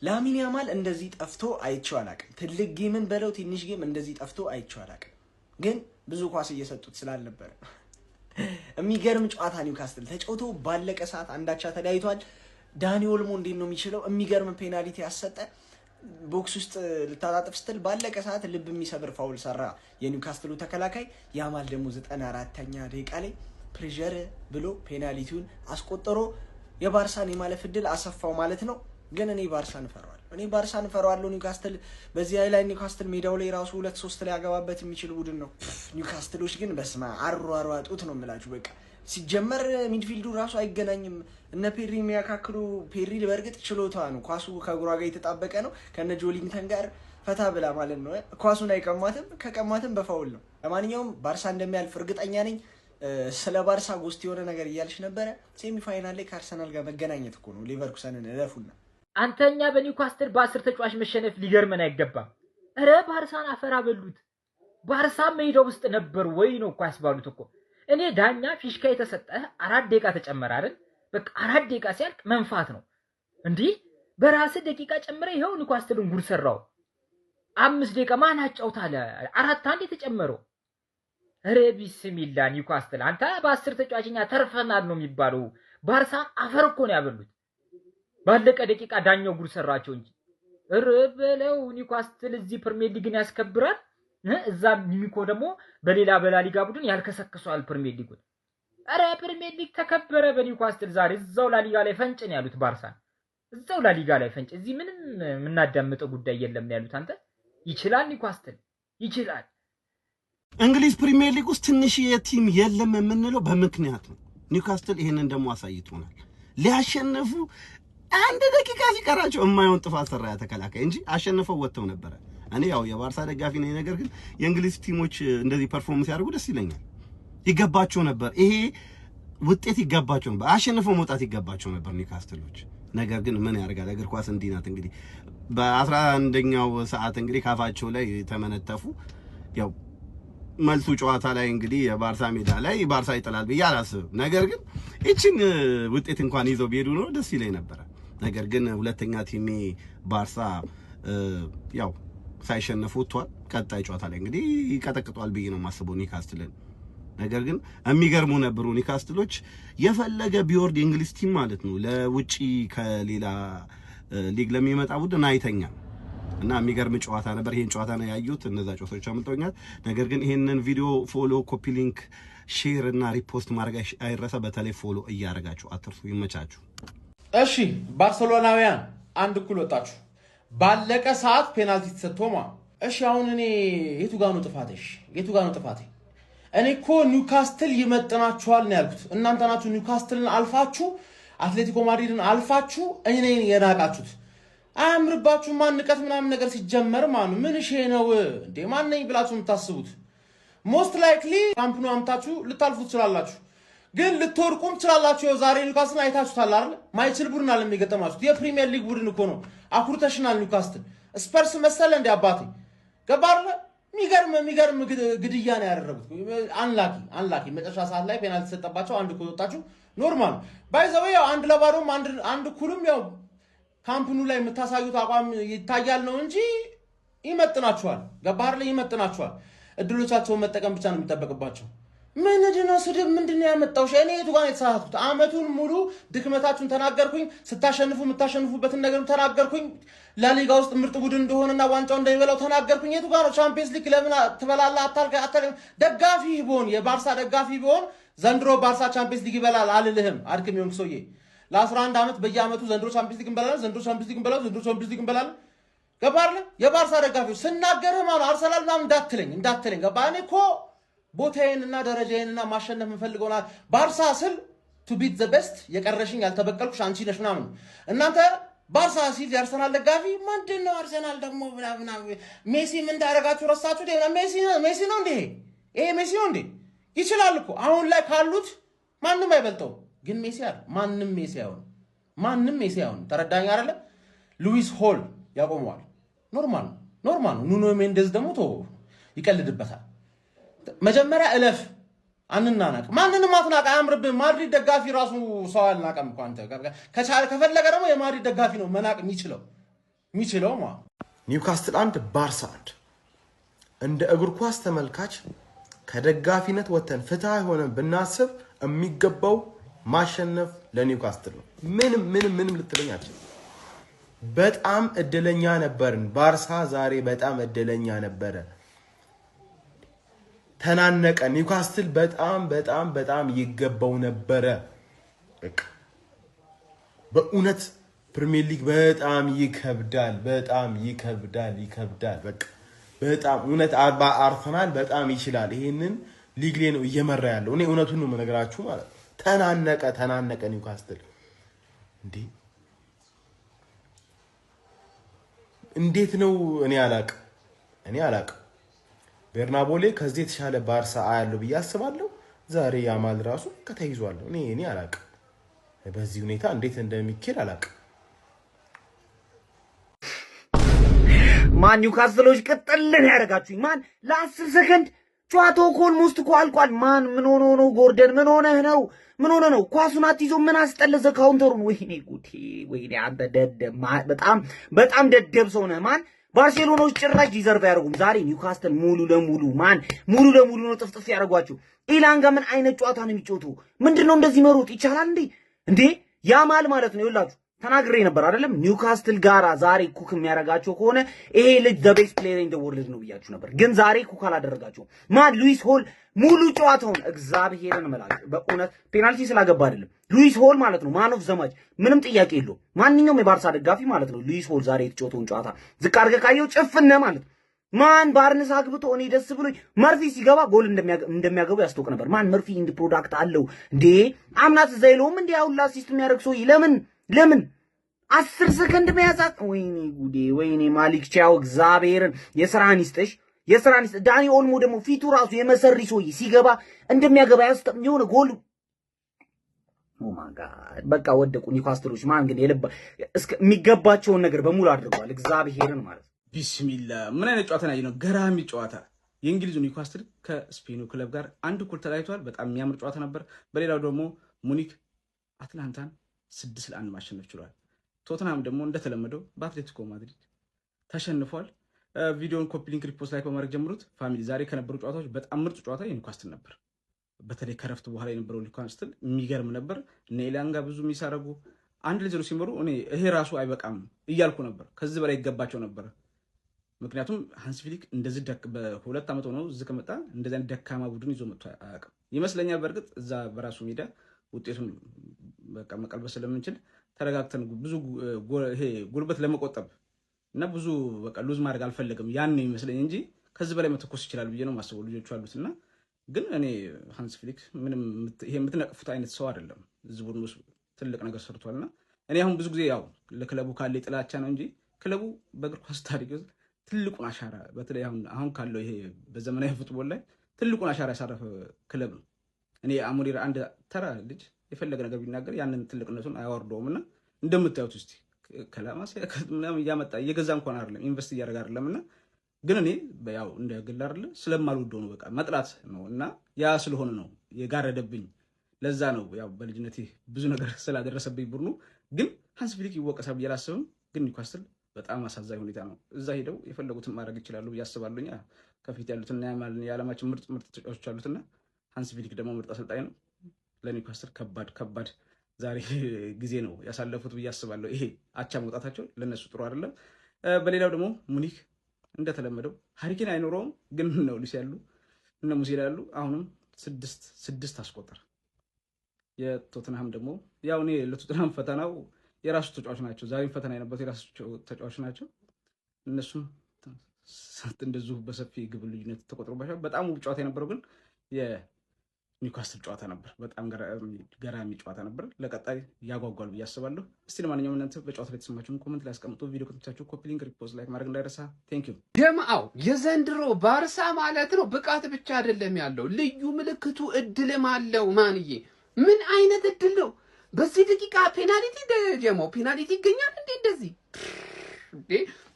ላሚን ያማል እንደዚህ ጠፍቶ አይቼው አላቅም። ትልቅ ጌምን በለው ትንሽ ጌም እንደዚህ ጠፍቶ አይቼው አላቅም። ግን ብዙ ኳስ እየሰጡት ስላልነበረ የሚገርም ጨዋታ ኒውካስትል ተጫውቶ ባለቀ ሰዓት አንዳቻ ተለያይቷል። ዳኒ ኦልሞ እንዴት ነው የሚችለው? የሚገርም ፔናልቲ ያሰጠ ቦክስ ውስጥ ልታጣጥፍ ስትል ባለቀ ሰዓት ልብ የሚሰብር ፋውል ሰራ የኒውካስትሉ ተከላካይ። ያማል ደግሞ 94ኛ ደቂቃ ላይ ፕሬዠር ብሎ ፔናልቲውን አስቆጥሮ የባርሳን የማለፍ እድል አሰፋው ማለት ነው። ግን እኔ ባርሳን እፈራዋለሁ። ኒውካስትል በዚህ ላይ ኒውካስትል ሜዳው ላይ ራሱ 2-3 ላይ ያገባበት የሚችል ቡድን ነው። ኒውካስትሎች ግን በስማ አሯሯጡት ነው የምላችሁ። በቃ ሲጀመር ሚድፊልዱ ራሱ አይገናኝም። እነ ፔሪ የሚያካክሉ ፔሪ በእርግጥ ችሎታ ነው። ኳሱ ከእግሯ ጋር የተጣበቀ ነው። ከነ ጆሊንግተን ጋር ፈታ ብላ ማለት ነው። ኳሱን አይቀማትም፣ ከቀማትም በፋውል ነው። ለማንኛውም ባርሳ እንደሚያልፍ እርግጠኛ ነኝ። ስለ ባርሳ ጎስት የሆነ ነገር እያልሽ ነበረ። ሴሚ ፋይናል ላይ ከአርሰናል ጋር መገናኘት እኮ ነው። ሌቨርኩሰንን እለፉና አንተኛ በኒውካስትል በ10 ተጫዋች መሸነፍ ሊገርመን አይገባም። እረ ባርሳን አፈራ በሉት። ባርሳ ሜዳው ውስጥ ነበር ወይ ነው እኮ ያስባሉት እኮ። እኔ ዳኛ ፊሽካ የተሰጠህ 4 ደቂቃ ተጨመረ አይደል? በቃ 4 ደቂቃ ሲያልቅ መንፋት ነው እንዲህ። በራስህ ደቂቃ ጨምረ ይሄው ኒውካስትልን ጉድ ሰራው። 5 ደቂቃ ማን አጫውታለ? 4-1 የተጨመረው። እረ ቢስሚላ ኒውካስትል አንተ በ10 ተጫዋችኛ ተርፈናል ነው የሚባለው። ባርሳን አፈር እኮ ነው ያበሉት። ባለቀ ደቂቃ ዳኛው ጉድ ሰራቸው እንጂ እርበለው። ኒውካስትል እዚህ ፕሪሚየር ሊግን ያስከብራል። እዛ ሚሚኮ ደግሞ በሌላ በላሊጋ ቡድን ያልከሰከሷል ፕሪሚየር ሊጉን። አረ ፕሪሚየር ሊግ ተከበረ በኒውካስትል ዛሬ። እዛው ላሊጋ ላይ ፈንጭ ነው ያሉት ባርሳን። እዛው ላሊጋ ላይ ፈንጭ። እዚህ ምንም የምናዳምጠው ጉዳይ የለም ነው ያሉት። አንተ ይችላል ኒውካስትል ይችላል። እንግሊዝ ፕሪሚየር ሊግ ውስጥ ትንሽ የቲም የለም የምንለው በምክንያት ነው። ኒውካስትል ይሄንን ደግሞ አሳይቶናል። ሊያሸንፉ 1 ደቂቃ ሲቀራቸው የማይሆን ጥፋት ሰራ ተከላካይ እንጂ አሸንፈው ወጥተው ነበር። እኔ ያው የባርሳ ደጋፊ ነኝ፣ ነገር ግን የእንግሊዝ ቲሞች እንደዚህ ፐርፎርማንስ ያደርጉ ደስ ይለኛል። ይገባቸው ነበር፣ ይሄ ውጤት ይገባቸው ነበር፣ አሸንፈው መውጣት ይገባቸው ነበር ኒውካስትሎች። ነገር ግን ምን ያደርጋል እግር ኳስ እንዲህ ናት። እንግዲህ በ11ኛው ሰዓት እንግዲህ ካፋቸው ላይ ተመነተፉ። ያው መልሱ ጨዋታ ላይ እንግዲህ የባርሳ ሜዳ ላይ ባርሳ ይጥላል ብዬ አላስብም። ነገር ግን እቺን ውጤት እንኳን ይዘው ቢሄዱ ነው ደስ ይለኝ ነበር። ነገር ግን ሁለተኛ ቲሜ ባርሳ ያው ሳይሸነፉ ወጥቷል። ቀጣይ ጨዋታ ላይ እንግዲህ ይቀጠቅጧል ብዬ ነው ማስበው ኒውካስትልን። ነገር ግን የሚገርሙ ነበሩ ኒውካስትሎች። የፈለገ ቢወርድ የእንግሊዝ ቲም ማለት ነው ለውጪ ከሌላ ሊግ ለሚመጣ ቡድን አይተኛም እና የሚገርም ጨዋታ ነበር። ይሄን ጨዋታ ነው ያዩት፣ እነዛ ጨዋታዎች አምልጠውኛል። ነገር ግን ይሄንን ቪዲዮ ፎሎ፣ ኮፒ ሊንክ፣ ሼር እና ሪፖስት ማድረግ አይረሳ። በተለይ ፎሎ እያደረጋችሁ አትርሱ። ይመቻችሁ። እሺ ባርሴሎናውያን 1-1 ወጣችሁ። ባለቀ ሰዓት ፔናልቲ ተሰጥቶማ። እሺ አሁን እኔ የቱ ጋር ነው ጥፋትሽ? የቱ ጋር ነው ጥፋቴ? እኔ እኮ ኒውካስትል ይመጥናችኋል ነው ያልኩት። እናንተ ናችሁ ኒውካስትልን አልፋችሁ አትሌቲኮ ማድሪድን አልፋችሁ እኔን የናቃችሁት። አያምርባችሁ ማንቀት ምናምን ነገር ሲጀመር ምን እሺ ነው እንዴ? ማን ነኝ ብላችሁ የምታስቡት? ሞስት ላይክሊ ካምፕ ኑ አምታችሁ ልታልፉ ትችላላችሁ፣ ግን ልትወርቁም ትችላላችሁ። ዛሬ ኒውካስትል አይታችሁታል አይደል? ማይችል ቡድን አለ የሚገጠማችሁት። የፕሪሚየር ሊግ ቡድን እኮ ነው። አኩርተሽናል ኒውካስትል። ስፐርስ መሰለ እንደ አባቴ ገባር። የሚገርም ግድያ ነው ያደረጉት። አንላኪ መጨረሻ ሰዓት ላይ ፔናልቲ ተሰጠባቸው። 1 ወጣችሁ። ኖርማል ባይ ዘ ወይ ያው 1-2 አንድ ኩሉም ያው ካምፕኑ ላይ የምታሳዩት አቋም ይታያል ነው እንጂ ይመጥናችኋል። ገባር ላይ ይመጥናችኋል። እድሎቻቸውን መጠቀም ብቻ ነው የሚጠበቅባቸው። ምንድነው ስድብ? ምንድነው ያመጣው? እኔ የቱ ጋር የተሳሳትኩት? አመቱን ሙሉ ድክመታችሁን ተናገርኩኝ። ስታሸንፉ የምታሸንፉበትን ነገር ተናገርኩኝ። ላሊጋ ውስጥ ምርጥ ቡድን እንደሆነና ዋንጫው እንደሚበላው ተናገርኩኝ። የቱ ጋር ነው ቻምፒየንስ ሊግ ለምን ትበላለህ? ደጋፊ ቢሆን የባርሳ ደጋፊ ቢሆን ዘንድሮ ባርሳ ቻምፒየንስ ሊግ ይበላል አልልህም። አድክም ይሁን ሰውዬ ለ11 ዓመት በየአመቱ ዘንድሮ ቻምፒየንስ ሊግ እንበላለን፣ ዘንድሮ ቻምፒየንስ ሊግ እንበላለን። ገባህ? የባርሳ ደጋፊው ስናገርህ ማለት አርሰናል ምናምን እንዳትለኝ። ገባህ? እኔ እኮ ቦታዬንና ደረጃዬንና ማሸነፍ የምፈልገውና ባርሳ ስል ቱ ቢት ዘ ቤስት የቀረሽኝ ያልተበቀልኩሽ አንቺ ነሽ ምናምን። እናንተ ባርሳ ሲል የአርሰናል ደጋፊ ምንድነው? አርሰናል ደግሞ ምናምን ሜሲ ምን እንዳደረጋችሁ ረሳችሁ? ሜሲ ነው እንዴ? ይሄ ሜሲ ነው እንዴ? ይችላል እኮ አሁን ላይ ካሉት ማንም አይበልጠው። ግን ሜሲ አይደል? ማንም ሜሲ አይሆን። ተረዳኝ አይደለ? ሉዊስ ሆል ያቆመዋል። ኖርማል ነው። ኑኖ ሜንዴዝ ደግሞ ይቀልድበታል። መጀመሪያ እለፍ። አንናናቅ። ማንንም አትናቅ። አያምርብህም። ማድሪድ ደጋፊ ራሱ ሰው አልናቀም እኮ አንተ። ከፈለገ ደግሞ የማድሪድ ደጋፊ ነው መናቅ የሚችለው። የሚችለው ኒውካስትል 1 ባርሳ 1 እንደ እግር ኳስ ተመልካች ከደጋፊነት ወተን ፍትሃዊ ሆነን ብናስብ የሚገባው ማሸነፍ ለኒውካስትል ነው። ምንም ልትለኝ አትችልም። በጣም እድለኛ ነበርን። ባርሳ ዛሬ በጣም እድለኛ ነበረ። ተናነቀ። ኒውካስትል በጣም ይገባው ነበረ። በእውነት ፕሪሚየር ሊግ በጣም ይከብዳል። በቃ በጣም እውነት አርሰናል በጣም ይችላል። ይሄንን ሊግ ላይ ነው እየመራ ያለው። እኔ እውነቱን ነው የምነግራችሁ ማለት ነው። ተናነቀ ኒውካስትል እንዴት ነው? እኔ አላቅም። ቤርናቦሌ ከዚህ የተሻለ ባርሳ አያለው ብዬ አስባለሁ። ዛሬ ያማል ራሱ ከተይዟል። እኔ አላቅም። በዚህ ሁኔታ እንዴት እንደሚኬድ አላቅም። ማን ኒውካስትሎች ቅጥልን ያደርጋችሁኝ? ማን ለ10 ሰከንድ ጨዋታው ኦልሞስት እኮ አልቋል። ማን ምን ሆኖ ነው? ጎርደን ምን ሆነ ነው? ኳሱን አትይዞ ምን አስጠለዘ ካውንተሩን? ወይኔ ጉዴ! ወይኔ አንተ ደደብ! በጣም ደደብ ሰው ነህ። ማን ባርሴሎናዎች ጭራሽ ዲዘርቭ ያደርጉም ዛሬ ኒውካስትል ሙሉ ለሙሉ ነው ጥፍጥፍ ያደርጓችሁ። ኢላንጋ ምን አይነት ጨዋታ ነው የሚጫወተው? ምንድነው እንደዚህ መሮጥ ይቻላል እንዴ? ያማል ማለት ነው። ይኸውላችሁ ተናግሬ ነበር አይደለም? ኒውካስትል ጋራ ዛሬ ኩክ የሚያረጋቸው ከሆነ ይሄ ልጅ ዘ ቤስት ፕሌየር ኢን ዘ ወርልድ ነው ብያችሁ ነበር። ግን ዛሬ ኩክ አላደረጋቸው። ማን ሉዊስ ሆል ሙሉ ጨዋታውን እግዚአብሔርን እመላለሁ በእውነት ፔናልቲ ስላገባ አይደለም። ሉዊስ ሆል ማለት ነው ማን ኦፍ ዘ ማች ምንም ጥያቄ የለውም። ማንኛውም የባርሳ ደጋፊ ማለት ነው ሉዊስ ሆል ዛሬ የተጫወተውን ጨዋታ ዝቅ አድርገህ ካየው ጭፍነ ማለት ማን ባርንስ አግብቶ እኔ ደስ ብሎኝ መርፊ ሲገባ ጎል እንደሚያገቡ ያስታውቅ ነበር። ማን መርፊ ኢንድ ፕሮዳክት አለው እንዴ? አምናት ዘይሎም እንዴ አሁን አሲስት የሚያደርግ ሰው ለምን 10 ሰከንድ መያዛት? ወይኔ ጉዴ! ወይኔ ማሊክ ቻው እግዚአብሔርን የስራን ይስጥሽ። ዳኒ ኦልሞ ደግሞ ፊቱ ራሱ የመሰሪ ሰውዬ ሲገባ እንደሚያገባ ያስጠም የሆነ ጎል ኦ ማይ ጋድ! በቃ ወደቁ ኒውካስትሎች። ማን ግን የሚገባቸውን ነገር በሙሉ አድርገዋል። እግዚአብሔርን ማለት ቢስሚላ ምን አይነት ጨዋታ ነው? ገራሚ ጨዋታ። የእንግሊዙ ኒውካስትል ከስፔኑ ክለብ ጋር አንድ እኩል ተለያይቷል። በጣም የሚያምር ጨዋታ ነበር። በሌላው ደግሞ ሙኒክ አትላንታን 6-1 ማሸነፍ ችሏል። ቶተንሃም ደግሞ እንደተለመደው በአትሌቲኮ ማድሪድ ተሸንፏል። ቪዲዮን ኮፒ ሊንክ ሪፖስት ላይ በማድረግ ጀምሩት። ፋሚሊ ዛሬ ከነበሩ ጨዋታዎች በጣም ምርጡ ጨዋታ የኒውካስትል ነበር። በተለይ ከረፍት በኋላ የነበረው ኒውካስትል የሚገርም ነበር። እነ ኢላንጋ ብዙ የሚሳረጉ 1-0 ሲመሩ እኔ ይሄ ራሱ አይበቃም እያልኩ ነበር። ከዚህ በላይ ይገባቸው ነበር። ምክንያቱም ሃንሲ ፍሊክ እንደዚህ በ2 ዓመት ሆኖ እዚህ ከመጣ እንደዚህ አይነት ደካማ ቡድን ይዞ መጥቶ አያውቅም ይመስለኛል። በእርግጥ እዛ በራሱ ሜዳ ውጤቱን በቃ መቀልበስ ስለምንችል ተረጋግተን ብዙ ይሄ ጉልበት ለመቆጠብ እና ብዙ በቃ ሉዝ ማድረግ አልፈለግም ያን ይመስለኝ እንጂ ከዚህ በላይ መተኮስ ይችላል ብዬ ነው ማስበው። ልጆቹ አሉትና ግን እኔ ሃንሲ ፍሊክ ምንም ይሄ የምትነቅፉት አይነት ሰው አይደለም። እዚህ ቡድን ውስጥ ትልቅ ነገር ሰርቷልና እኔ አሁን ብዙ ጊዜ ያው ለክለቡ ካለ ጥላቻ ነው እንጂ ክለቡ በእግር ኳስ ታሪክ ውስጥ ትልቁን አሻራ በተለይ አሁን ካለው ይሄ በዘመናዊ ፉትቦል ላይ ትልቁን አሻራ ያሳረፈ ክለብ ነው። እኔ አሙሪራ አንድ ተራ ልጅ የፈለገ ነገር ቢናገር ያንን ትልቅነቱን አያወርደውምና እንደምታዩት እስቲ ከላማስ ምናምን እያመጣ እየገዛ እንኳን አይደለም ኢንቨስት እያደረገ አይደለምና ግን እኔ ያው እንደ ግል አይደለ ስለማልወደው ነው በቃ መጥላት ነውና ያ ስለሆነ ነው የጋረደብኝ። ለዛ ነው ያው በልጅነቴ ብዙ ነገር ስላደረሰብኝ ቡድኑ ግን ሃንሲ ፍሊክ ይወቀሳል ብዬ አላስብም። ግን ኒውካስትል በጣም አሳዛኝ ሁኔታ ነው። እዛ ሄደው የፈለጉትን ማድረግ ይችላሉ ብዬ አስባለሁኝ። ከፊት ያሉትና የዓለማችን ምርጥ ተጫዋቾች አሉትና ሃንሲ ፍሊክ ደግሞ ምርጥ አሰልጣኝ ነው። ለኒውካስትል ከባድ ዛሬ ጊዜ ነው ያሳለፉት ብዬ አስባለሁ። ይሄ አቻ መውጣታቸው ለነሱ ጥሩ አይደለም። በሌላው ደግሞ ሙኒክ እንደተለመደው ሃሪኬን አይኖረውም ግን ነው ሉሲ ያሉ እነ ሙሴ ያሉ አሁንም 6 አስቆጠር። የቶተንሃም ደግሞ ያው እኔ ለቶተንሃም ፈተናው የራሱ ተጫዋች ናቸው። ዛሬም ፈተና የነበሩት የራሱ ተጫዋች ናቸው። እነሱም እንደዚሁ በሰፊ ግብ ልዩነት ተቆጥሮባቸው በጣም ውብ ጨዋታ የነበረው ግን የኒውካስትል ጨዋታ ነበር። በጣም ገራሚ ጨዋታ ነበር። ለቀጣይ ያጓጓል ብዬ አስባለሁ። እስቲ ለማንኛውም እናንተ በጨዋታ ላይ የተሰማችሁን ኮሜንት ላይ አስቀምጡ። ቪዲዮ ከተመቻችሁ ኮፒ ሊንክ ሪፖስት ላይክ ማድረግ እንዳይረሳ። ቴንክ ዩ ጀማው የዘንድሮ ባርሳ ማለት ነው ብቃት ብቻ አይደለም ያለው ልዩ ምልክቱ እድልም አለው። ማንዬ ምን አይነት እድል ነው? በዚህ ደቂቃ ፔናልቲ ጀማው ፔናልቲ ይገኛል እንዴ? እንደዚህ እንዴ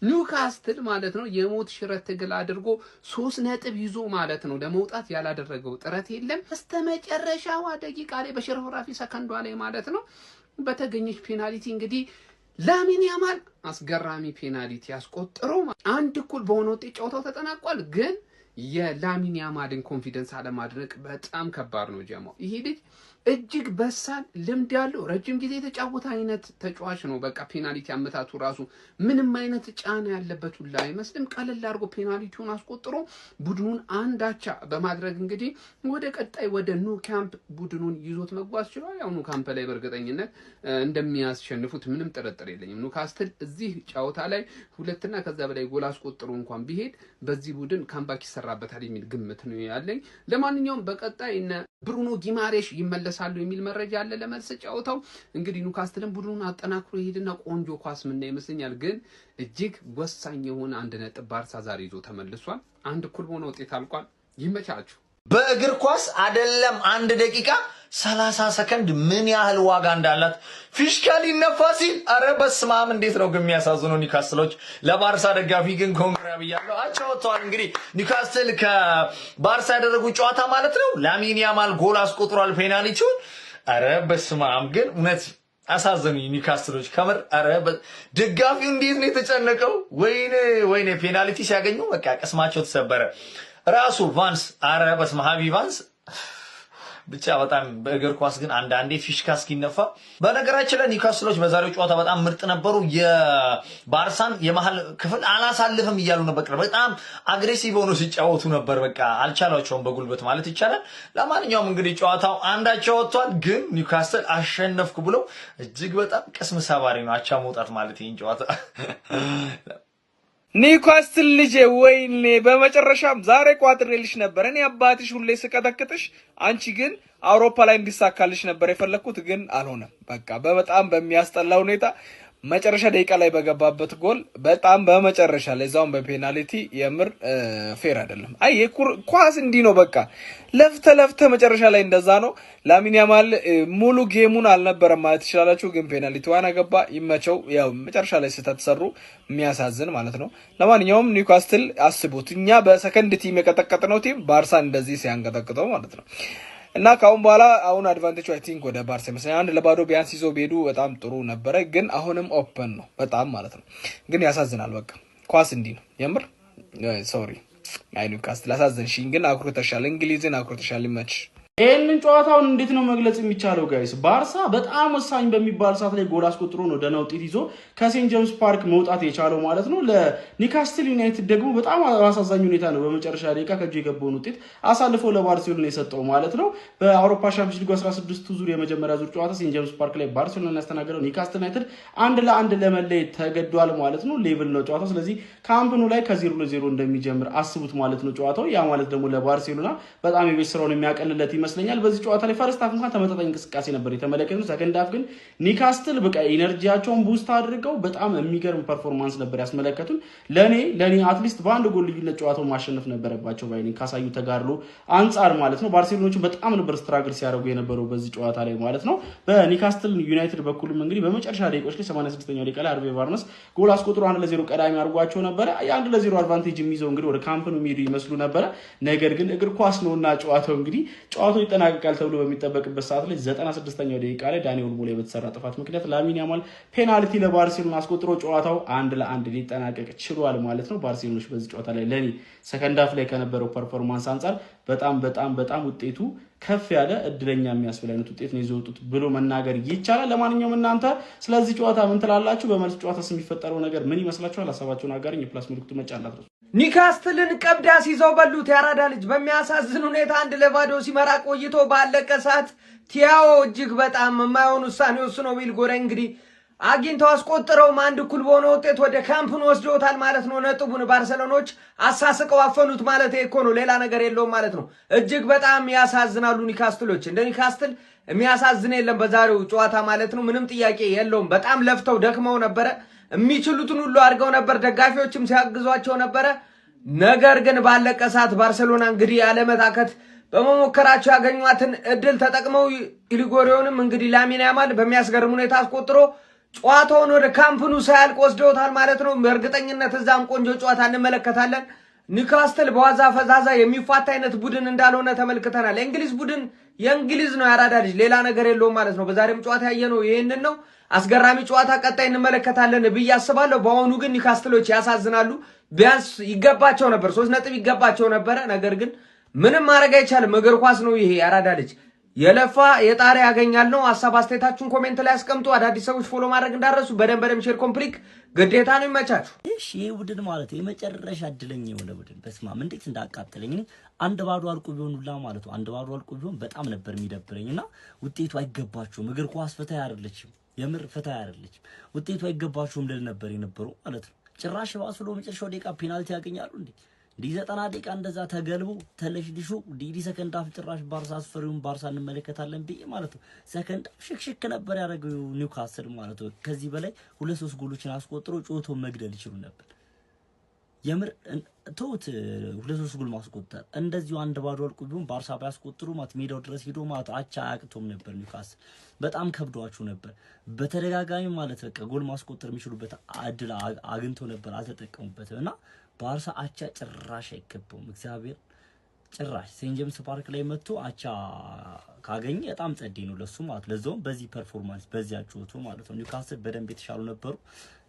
ኒውካስትል ማለት ነው የሞት ሽረት ትግል አድርጎ 3 ነጥብ ይዞ ማለት ነው ለመውጣት ያላደረገው ጥረት የለም። በስተመጨረሻዋ ደቂቃ ላይ በሽርፍራፊ ሰከንዷ ላይ ማለት ነው በተገኘች ፔናልቲ እንግዲህ ላሚን ያማል አስገራሚ ፔናልቲ ያስቆጥሮ አንድ እኩል በሆነ ውጤት ጨዋታው ተጠናቋል። ግን የላሚን ያማልን ኮንፊደንስ አለማድረቅ በጣም ከባድ ነው ጀማው። ይሄ ልጅ እጅግ በሳል ልምድ ያለው ረጅም ጊዜ የተጫወተ አይነት ተጫዋች ነው። በቃ ፔናልቲ አመታቱ ራሱ ምንም አይነት ጫና ያለበት ሁላ አይመስልም። ቀለል አድርጎ ፔናልቲውን አስቆጥሮ ቡድኑን አንድ አቻ በማድረግ እንግዲህ ወደ ቀጣይ ወደ ኑ ካምፕ ቡድኑን ይዞት መጓዝ ችሏል። ያው ኑ ካምፕ ላይ በእርግጠኝነት እንደሚያስሸንፉት ምንም ጥርጥር የለኝም። ኒውካስትል እዚህ ጨዋታ ላይ ሁለትና ከዛ በላይ ጎል አስቆጥሮ እንኳን ቢሄድ በዚህ ቡድን ካምባክ ይሰራበታል የሚል ግምት ነው ያለኝ። ለማንኛውም በቀጣይ እነ ብሩኖ ጊማሬሽ ይመለሳሉ የሚል መረጃ አለ ለመልስ ጨዋታው። እንግዲህ ኒውካስትልን ቡድኑን አጠናክሮ ይሄድና ቆንጆ ኳስ ምን ይመስልኛል። ግን እጅግ ወሳኝ የሆነ 1 ነጥብ ባርሳ ዛሬ ይዞ ተመልሷል። አንድ እኩል ሆኖ ውጤት አልቋል። ይመቻችሁ። በእግር ኳስ አይደለም 1 ደቂቃ 30 ሰከንድ ምን ያህል ዋጋ እንዳላት ፊሽካ ሊነፋ ሲል አረ በስመ አብ እንዴት ነው ግን የሚያሳዝነው ኒውካስትሎች። ለባርሳ ደጋፊ ግን ኮንግራ ብያለሁ። አጫውተዋል እንግዲህ ኒውካስትል ከባርሳ ያደረጉት ጨዋታ ማለት ነው። ላሚን ያማል ጎል አስቆጥሯል ፔናልቲውን። አረ በስመ አብ ግን እውነት አሳዘኑኝ ኒውካስትሎች ከምር። አረ ደጋፊው እንዴት ነው የተጨነቀው። ወይኔ ፔናልቲ ሲያገኙ በቃ ቅስማቸው ተሰበረ። ራሱ ቫንስ አረ በስመ አብ ቫንስ ብቻ በጣም በእግር ኳስ ግን አንዳንዴ ፊሽካ እስኪነፋ። በነገራችን ላይ ኒውካስትሎች በዛሬው ጨዋታ በጣም ምርጥ ነበሩ። የባርሳን የመሃል ክፍል አላሳልፍም እያሉ ነበር። በጣም አግሬሲቭ ሆኖ ሲጫወቱ ነበር። በቃ አልቻላቸውም በጉልበት ማለት ይቻላል። ለማንኛውም እንግዲህ ጨዋታው አንዳቸው ወጥቷል። ግን ኒውካስትል አሸነፍኩ ብሎ እጅግ በጣም ቅስም ሰባሪ ነው አቻ መውጣት ማለት ይሄን ጨዋታ። ኒውካስትል ልጄ ወይኔ በመጨረሻም ዛሬ ቋጥሬልሽ ነበር። እኔ አባትሽ ሁሌ ስቀጠቅጥሽ፣ አንቺ ግን አውሮፓ ላይ እንዲሳካልሽ ነበር የፈለኩት፣ ግን አልሆነም። በቃ በጣም በሚያስጠላ ሁኔታ መጨረሻ ደቂቃ ላይ በገባበት ጎል በጣም በመጨረሻ ላይ ዛውን በፔናልቲ የምር ፌር አይደለም። አይ ኳስ እንዲህ ነው በቃ ለፍተ መጨረሻ ላይ እንደዛ ነው። ላሚን ያማል ሙሉ ጌሙን አልነበረም ማለት ትችላላችሁ፣ ግን ፔናልቲ ዋና ገባ። ይመቸው። ያው መጨረሻ ላይ ስተተሰሩ የሚያሳዝን ማለት ነው። ለማንኛውም ኒውካስትል አስቡት፣ እኛ በሰከንድ ቲም የቀጠቀጥነው ቲም ባርሳን እንደዚህ ሲያንቀጠቅጠው ማለት ነው። እና ካሁን በኋላ አሁን አድቫንቴጁ አይ ቲንክ ወደ ባርሳ ይመስላል። 1-0 ቢያንስ ይዞ ቢሄዱ በጣም ጥሩ ነበረ፣ ግን አሁንም ኦፕን ነው በጣም ማለት ነው። ግን ያሳዝናል። በቃ ኳስ እንዲህ ነው የምር። ሶሪ አይ ኒውካስትል አሳዘንሽኝ፣ ግን አኩርተሻል። እንግሊዝን አኩርተሻል። ይመች። ይሄንን ጨዋታውን እንዴት ነው መግለጽ የሚቻለው ጋይስ? ባርሳ በጣም ወሳኝ በሚባል ሰዓት ላይ ጎል አስቆጥሮ ነው ደህና ውጤት ይዞ ከሴንት ጄምስ ፓርክ መውጣት የቻለው ማለት ነው። ለኒውካስትል ዩናይትድ ደግሞ በጣም አሳዛኝ ሁኔታ ነው በመጨረሻ ደቂቃ ከእጁ የገባውን ውጤት አሳልፎ ለባርሴሎና የሰጠው ማለት ነው። በአውሮፓ ሻምፒዮንስ ሊግ 16 ዙር የመጀመሪያ ዙር ጨዋታ ሴንት ጄምስ ፓርክ ላይ ባርሴሎና ያስተናገደው ኒውካስትል ዩናይትድ 1-1 ለመለየት ተገዷል ማለት ነው። ሌቭል ነው ጨዋታው። ስለዚህ ካምፕኑ ላይ ከ0-0 እንደሚጀምር አስቡት ማለት ነው ጨዋታው። ያ ማለት ደግሞ ለባርሴሎና በጣም የቤት ስራውን የሚያቀልለት ይመስለኛል። በዚህ ጨዋታ ላይ ፈርስት ሃፍ እንኳን ተመጣጣኝ እንቅስቃሴ ነበር የተመለከተው። ሰከንድ ሃፍ ግን ኒውካስትል በቃ ኢነርጂያቸውን ቡስት አድርገው በጣም የሚገርም ፐርፎርማንስ ነበር ያስመለከቱን። ለኔ አትሊስት በአንድ ጎል ልዩነት ጨዋታው ማሸነፍ ነበረባቸው ባይኔ ካሳዩ ተጋድሎ አንጻር ማለት ነው። ባርሴሎናዎቹ በጣም ነበር ስትራግል ሲያደርጉ የነበረው በዚህ ጨዋታ ላይ ማለት ነው። በኒውካስትል ዩናይትድ በኩልም እንግዲህ በመጨረሻ ደቂቆች ላይ 86ኛው ደቂቃ ላይ አርቬ ባርነስ ጎል አስቆጥሮ 1-0 ቀዳሚ አድርጓቸው ነበረ። የ1-0 አድቫንቴጅ የሚይዘው እንግዲህ ወደ ካምፕኑ የሚሄዱ ይመስሉ ነበረ። ነገር ግን እግር ኳስ ነውና ጨዋታው ይጠናቀቃል ተብሎ በሚጠበቅበት ሰዓት ላይ 96ኛው ደቂቃ ላይ ዳኒ ኦልሞ ላይ በተሰራ ጥፋት ምክንያት ላሚን ያማል ፔናልቲ ለባርሴሎና አስቆጥሮ ጨዋታው 1-1 ሊጠናቀቅ ችሏል ማለት ነው። ባርሴሎናዎች በዚህ ጨዋታ ላይ ለኔ ሰከንድ ሃፍ ላይ ከነበረው ፐርፎርማንስ አንጻር በጣም ውጤቱ ከፍ ያለ እድለኛ የሚያስብል አይነት ውጤት ነው ይዘውጡት ብሎ መናገር ይቻላል። ለማንኛውም እናንተ ስለዚህ ጨዋታ ምን ትላላችሁ? በመልስ ጨዋታስ የሚፈጠረው ነገር ምን ይመስላችኋል? ሐሳባችሁን አጋሩኝ። የፕላስ ምልክቱ መጫናት ነው። ኒውካስትልን ቀብዳ ሲይዘው በሉት። ያራዳ ልጅ በሚያሳዝን ሁኔታ 1-0 ሲመራ ቆይቶ ባለቀ ሰዓት ቲያኦ እጅግ በጣም የማይሆን ውሳኔ ወስኖ ቢል ጎረ እንግዲህ አግኝተው አስቆጥረው 1-1 በሆነ ውጤት ወደ ካምፕኑ ወስደውታል ማለት ነው። ነጥቡን ባርሴሎናዎች አሳስቀው አፈኑት ማለት እኮ ነው፣ ሌላ ነገር የለውም ማለት ነው። እጅግ በጣም ያሳዝናሉ ኒውካስትሎች። እንደ ኒውካስትል የሚያሳዝን የለም በዛሬው ጨዋታ ማለት ነው። ምንም ጥያቄ የለውም። በጣም ለፍተው ደክመው ነበረ። የሚችሉትን ሁሉ አድርገው ነበር። ደጋፊዎችም ሲያግዟቸው ነበረ። ነገር ግን ባለቀ ሰዓት ባርሴሎና እንግዲህ ያለመታከት በመሞከራቸው ያገኟትን እድል ተጠቅመው ኢሊጎሪዮንም እንግዲህ ላሚን ያማል በሚያስገርም ሁኔታ አስቆጥሮ ጨዋታውን ወደ ካምፕኑ ሳያልቅ ወስደውታል ማለት ነው። በእርግጠኝነት እዛም ቆንጆ ጨዋታ እንመለከታለን። ኒውካስትል በዋዛ ፈዛዛ የሚፋታ አይነት ቡድን እንዳልሆነ ተመልክተናል። የእንግሊዝ ቡድን የእንግሊዝ ነው፣ ያራዳ ልጅ ሌላ ነገር የለውም ማለት ነው። በዛሬም ጨዋታ ያየነው ይሄንን ነው። አስገራሚ ጨዋታ ቀጣይ እንመለከታለን ብዬ አስባለሁ። በአሁኑ ግን ኒውካስትሎች ያሳዝናሉ። ቢያንስ ይገባቸው ነበር፣ 3 ነጥብ ይገባቸው ነበረ። ነገር ግን ምንም ማድረግ አይቻልም። እግር ኳስ ነው ይሄ። ያራዳ ልጅ የለፋ የጣሪ ያገኛል ነው። ሐሳብ አስተያየታችሁን ኮሜንት ላይ አስቀምጡ። አዳዲስ ሰዎች ፎሎ ማድረግ እንዳረሱ በደንብ ሼር ኮምፕሊክ ግዴታ ነው። ይመቻችሁ። እሺ ቡድን ማለት የመጨረሻ እድለኛ የሆነ ቡድን በስማም እንዴት እንዳቃጠለኝ እኔ 1-0 አልቆ ቢሆንላ ማለት ነው 1-0 አልቆ ቢሆን በጣም ነበር የሚደብረኝና ውጤቱ አይገባቸውም። እግር ኳስ ፍትሃ አይደለችም፣ የምር ፍትሃ አይደለችም። ውጤቱ አይገባቸውም ልል ነበር የነበረው ማለት ነው። ጭራሽ ባስሎ መጨረሻው ደቂቃ ፔናልቲ ያገኛሉ እንዴ! ዲ 90 ደቂቃ እንደዛ ተገልቦ ተለሽልሹ ዲ ሰከንድ አፍ ጭራሽ ባርሳ አስፈሪውን ባርሳ እንመለከታለን ብዬ ማለት ነው። ሰከንድ ሽክሽክ ነበር ያደረገው ኒውካስል ማለት ነው። ከዚህ በላይ 2-3 ጎሎችን አስቆጥሮ ጮቶ መግደል ይችሉ ነበር። የምር ተውት 2-3 ጎል ማስቆጠር እንደዚሁ 1-0 አልቆ ቢሆን ባርሳ ባያስቆጥሩ ማለት ሜዳው ድረስ ሄዶ ማለት አቻ አያቅቶም ነበር። ኒውካስል በጣም ከብዷቸው ነበር። በተደጋጋሚ ማለት በቃ ጎል ማስቆጠር የሚችሉበት እድል አግኝተው ነበር፣ አልተጠቀሙበትም እና ባርሳ አቻ ጭራሽ አይገባውም። እግዚአብሔር ጭራሽ ሴንት ጄምስ ፓርክ ላይ መጥቶ አቻ ካገኘ በጣም ጸዴ ነው ለሱ ማለት ለዛውም በዚህ ፐርፎርማንስ በዚህ አጭውቶ ማለት ነው። ኒውካስል በደንብ የተሻሉ ነበሩ፣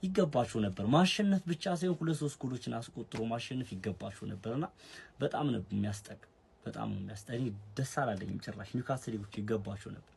ይገባቸው ነበር። ማሸነፍ ብቻ ሳይሆን 2-3 ጎሎችን አስቆጥሮ ማሸነፍ ይገባቸው ነበርና በጣም ነው የሚያስጠቅ፣ በጣም ነው የሚያስጠኝ። ደስ አላለኝም ጭራሽ ኒውካስል ይገባቸው ነበር።